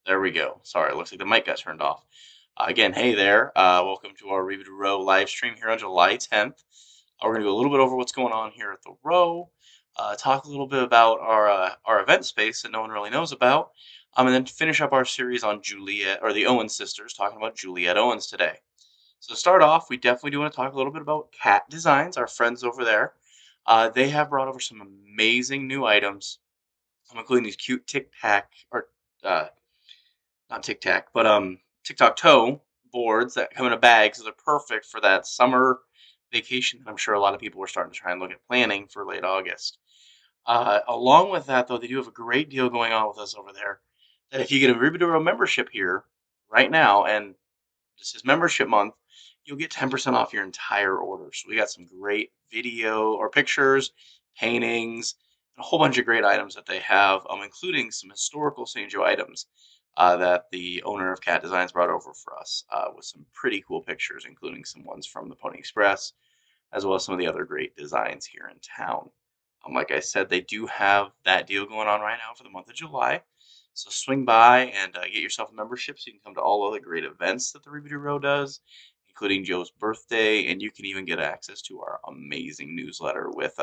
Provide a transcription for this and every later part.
There we go. Sorry, it looks like the mic got turned off. Again, hey there. Welcome to our Review to Row live stream here on July 10th. We're going to go a little bit over what's going on here at the Row, talk a little bit about our event space that no one really knows about, and then finish up our series on Juliette, or the Owens sisters, talking about Juliette Owens today. So to start off, we definitely do want to talk a little bit about Cat Designs, our friends over there. They have brought over some amazing new items, including these cute Tic Tac, or uh, not Tic Tac, but Tic Tac Toe boards that come in a bag, so they're perfect for that summer vacation. I'm sure a lot of people are starting to try and look at planning for late August. Along with that, though, they do have a great deal going on with us over there. That if you get a Rubidoro membership here right now, and this is membership month, you'll get 10% off your entire order. So we got some great video or pictures, paintings, and a whole bunch of great items that they have, including some historical St. Joe items that the owner of Cat Designs brought over for us with some pretty cool pictures, including some ones from the Pony Express, as well as some of the other great designs here in town. Like I said, they do have that deal going on right now for the month of July. So swing by and get yourself a membership so you can come to all other great events that the Review Row does, including Joe's birthday, and you can even get access to our amazing newsletter with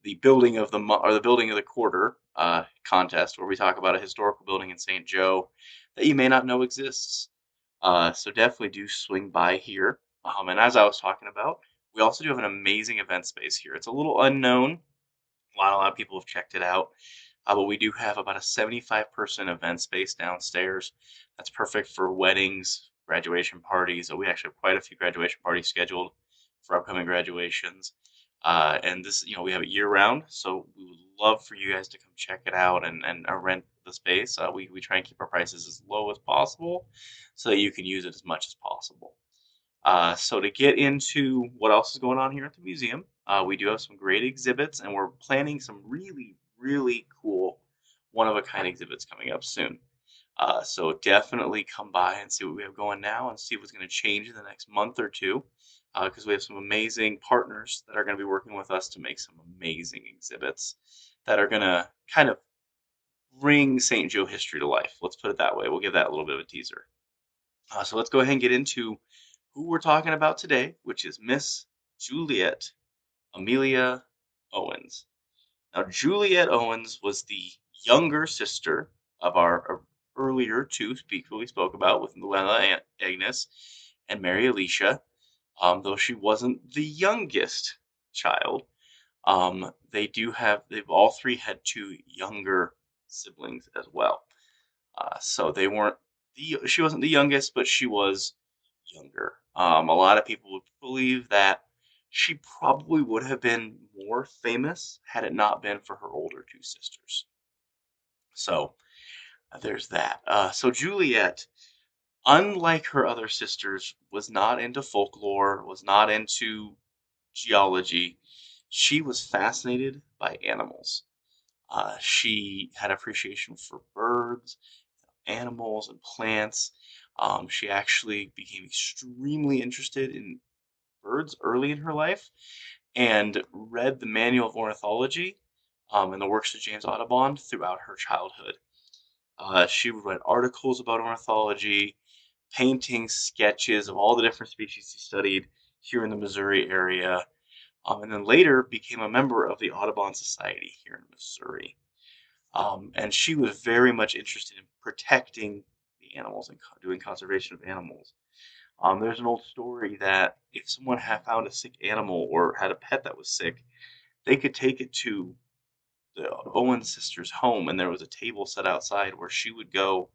the building of the or the building of the quarter contest, where we talk about a historical building in St. Joe that you may not know exists. So definitely do swing by here. And as I was talking about, we also do have an amazing event space here. It's a little unknown. A lot of people have checked it out. But we do have about a 75-person event space downstairs. That's perfect for weddings, graduation parties. We actually have quite a few graduation parties scheduled for upcoming graduations. And this, we have it year round, so we would love for you guys to come check it out and rent the space. We try and keep our prices as low as possible so that you can use it as much as possible. So to get into what else is going on here at the museum, we do have some great exhibits, and we're planning some really, really cool one-of-a-kind exhibits coming up soon. So definitely come by and see what we have going now and see what's going to change in the next month or two, because we have some amazing partners that are going to be working with us to make some amazing exhibits that are going to kind of bring St. Joe history to life. Let's put it that way. We'll give that a little bit of a teaser. So let's go ahead and get into who we're talking about today, which is Miss Juliette Amelia Owens. Now, Juliette Owens was the younger sister of our earlier two speakers we spoke about with Luella Agnes and Mary Alicia, though she wasn't the youngest child. They've all three had two younger siblings as well. So she wasn't the youngest, but she was younger. A lot of people would believe that she probably would have been more famous had it not been for her older two sisters. So there's that. So Juliette, unlike her other sisters, was not into folklore, was not into geology. She was fascinated by animals. She had appreciation for birds, animals, and plants. She actually became extremely interested in birds early in her life and read the Manual of Ornithology and the works of James Audubon throughout her childhood. She would write articles about ornithology, paintings, sketches of all the different species she studied here in the Missouri area, and then later became a member of the Audubon Society here in Missouri. And she was very much interested in protecting the animals and doing conservation of animals. There's an old story that if someone had found a sick animal or had a pet that was sick, they could take it to the Owen sisters' home, and there was a table set outside where she would go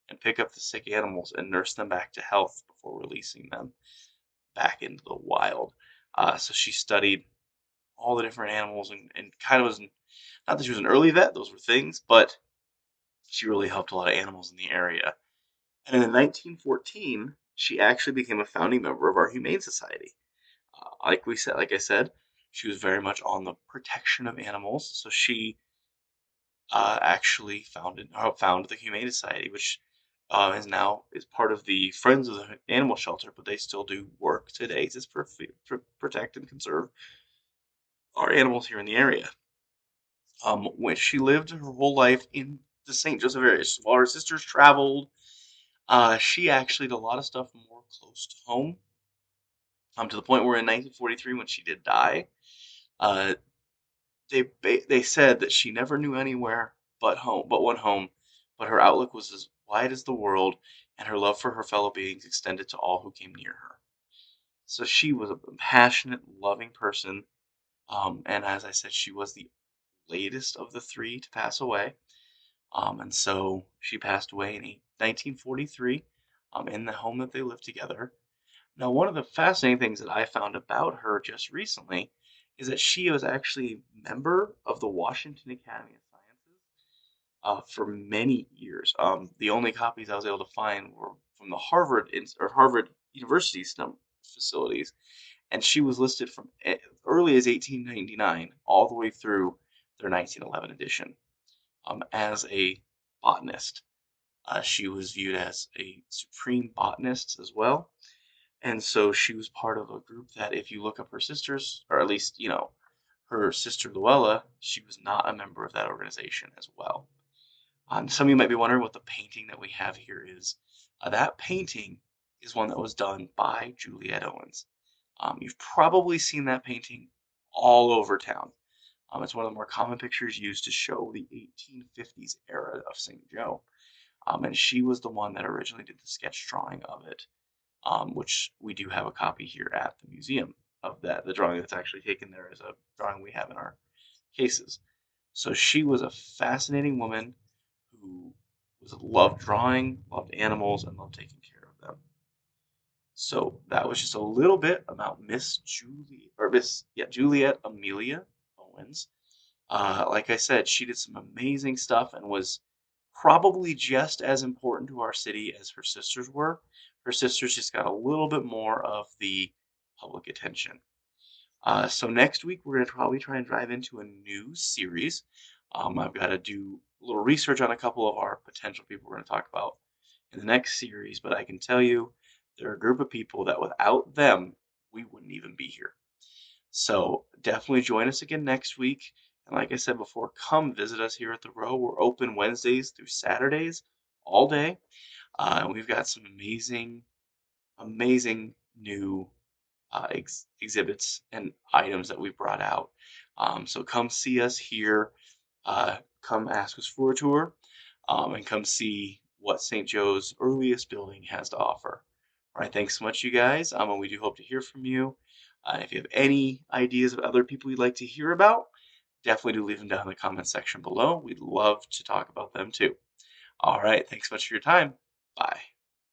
and pick up the sick animals and nurse them back to health before releasing them back into the wild. So she studied all the different animals and kind of was not that she was an early vet; those were things, but she really helped a lot of animals in the area. And in 1914, she actually became a founding member of our Humane Society. Like I said, she was very much on the protection of animals. So she actually founded the Humane Society, which is part of the Friends of the Animal Shelter, but they still do work today to protect and conserve our animals here in the area. When she lived her whole life in the St. Joseph area. While her sisters traveled, she actually did a lot of stuff more close to home. To the point where in 1943, when she did die, uh, they said that she never knew anywhere but one home, but her outlook was as wide as the world, and her love for her fellow beings extended to all who came near her. So she was a passionate, loving person, and as I said, she was the latest of the three to pass away. And so she passed away in 1943, in the home that they lived together. Now, one of the fascinating things that I found about her just recently is that she was actually a member of the Washington Academy of Sciences for many years. The only copies I was able to find were from the Harvard University STEM facilities, and she was listed from early as 1899 all the way through their 1911 edition as a botanist. She was viewed as a supreme botanist as well. And so she was part of a group that, if you look up her sisters, or at least, her sister Luella, she was not a member of that organization as well. Some of you might be wondering what the painting that we have here is. That painting is one that was done by Juliette Owens. You've probably seen that painting all over town. It's one of the more common pictures used to show the 1850s era of St. Joe. And she was the one that originally did the sketch drawing of it, which we do have a copy here at the museum of that. The drawing that's actually taken there is a drawing we have in our cases. So she was a fascinating woman who loved drawing, loved animals, and loved taking care of them. So that was just a little bit about Juliette Amelia Owens. Like I said, she did some amazing stuff and was probably just as important to our city as her sisters were. Her sisters just got a little bit more of the public attention. So next week we're going to probably try and dive into a new series. I've got to do a little research on a couple of our potential people we're going to talk about in the next series, but I can tell you they're a group of people that without them we wouldn't even be here. So definitely join us again next week. And like I said before, come visit us here at the Row. We're open Wednesdays through Saturdays all day. And we've got some amazing new exhibits and items that we brought out. So come see us here. Come ask us for a tour, and come see what St. Joe's earliest building has to offer. All right, thanks so much, you guys. And we do hope to hear from you. If you have any ideas of other people you'd like to hear about, definitely do leave them down in the comments section below. We'd love to talk about them too. All right, thanks so much for your time. Bye.